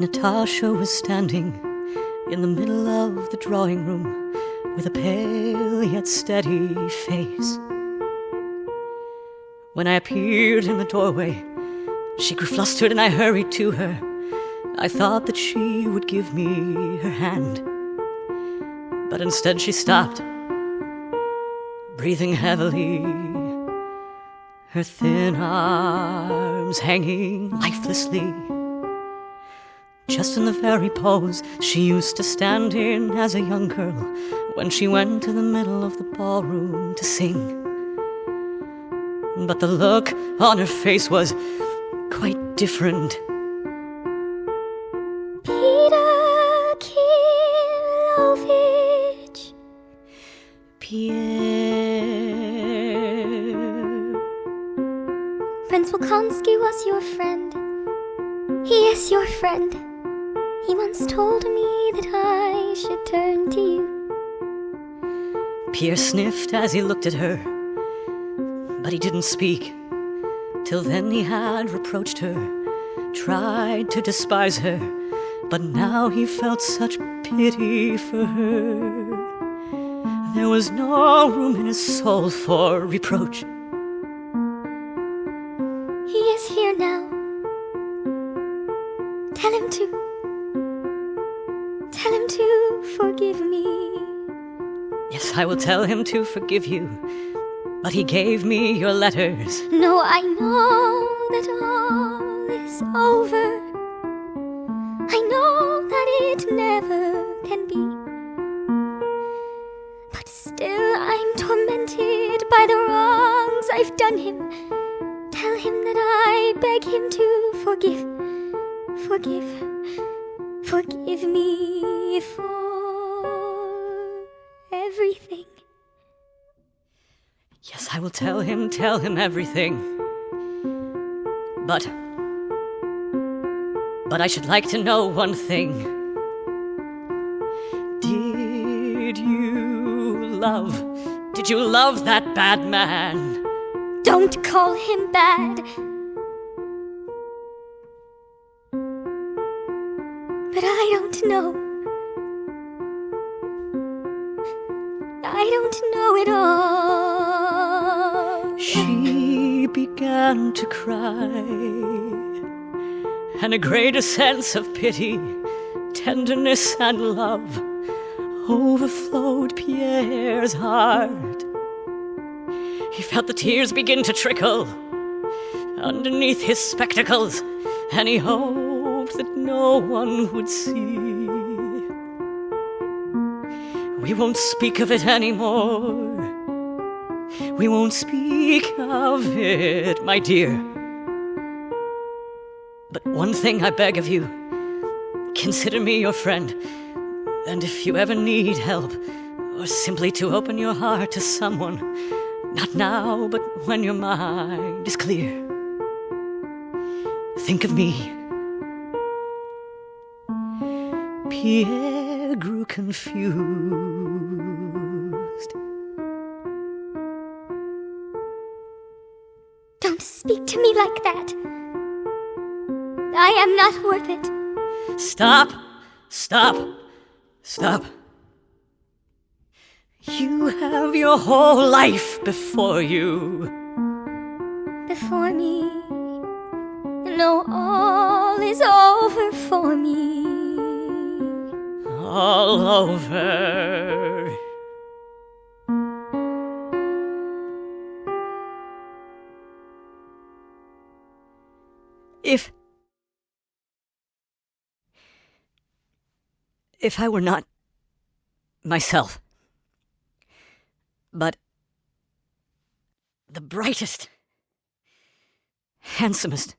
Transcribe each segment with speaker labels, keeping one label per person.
Speaker 1: Natasha was standing in the middle of the drawing room with a pale yet steady face. When I appeared in the doorway, she grew flustered and I hurried to her. I thought that she would give me her hand, but instead she stopped, breathing heavily, her thin arms hanging lifelessly, just in the very pose she used to stand in as a young girl when she went to the middle of the ballroom to sing. But the look on her face was quite different.
Speaker 2: Peter Kilovich.
Speaker 1: Pierre.
Speaker 2: Prince Wolkonsky was your friend. He is your friend. He once told me that I should turn to you.
Speaker 1: Pierre sniffed as he looked at her, but he didn't speak. Till then he had reproached her, tried to despise her, but now he felt such pity for her. There was no room in his soul for reproach.
Speaker 2: He is here now. Tell him to forgive me.
Speaker 1: Yes, I will tell him to forgive you, but he gave me your letters.
Speaker 2: No, I know that all is over. I know that it never can be. But still I'm tormented by the wrongs I've done him. Tell him that I beg him to forgive me for everything.
Speaker 1: Yes, I will tell him everything. But I should like to know one thing. Did you love that bad man?
Speaker 2: Don't call him bad. But I don't know. I don't know it all.
Speaker 1: She began to cry, and a greater sense of pity, tenderness, and love overflowed Pierre's heart. He felt the tears begin to trickle underneath his spectacles, and he hoped that no one would see. We won't speak of it anymore. We won't speak of it, my dear. But one thing I beg of you, consider me your friend, and if you ever need help, or simply to open your heart to someone, not now, but when your mind is clear, think of me. Pierre grew confused.
Speaker 2: Don't speak to me like that. I am not worth it.
Speaker 1: Stop! You have your whole life before you.
Speaker 2: Before me. No, all is over for me.
Speaker 1: All over. If I were not myself, but the brightest, handsomest,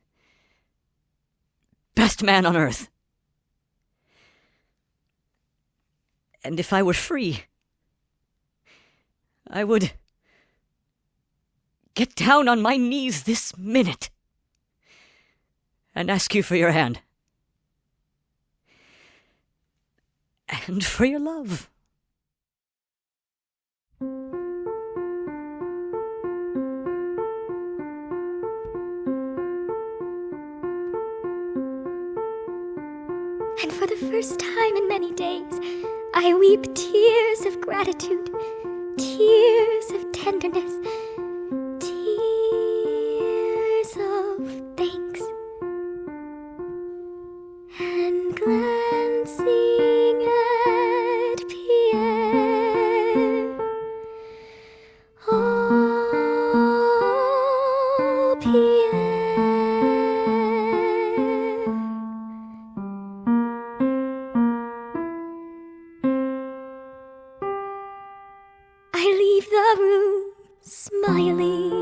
Speaker 1: best man on earth, and if I were free, I would get down on my knees this minute and ask you for your hand. And for your love.
Speaker 2: first time in many days, I weep tears of gratitude, tears of tenderness, tears of thanks. And glancing at Pierre, oh, Pierre, I leave the room smiling.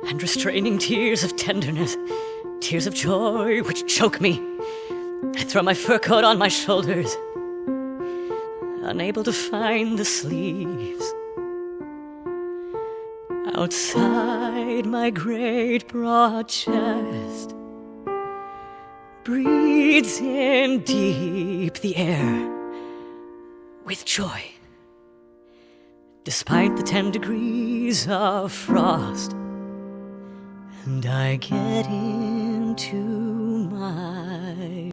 Speaker 1: And restraining tears of tenderness, tears of joy which choke me, I throw my fur coat on my shoulders, unable to find the sleeves. Outside my great broad chest breathes in deep the air with joy, despite the 10 degrees of frost. And I get into my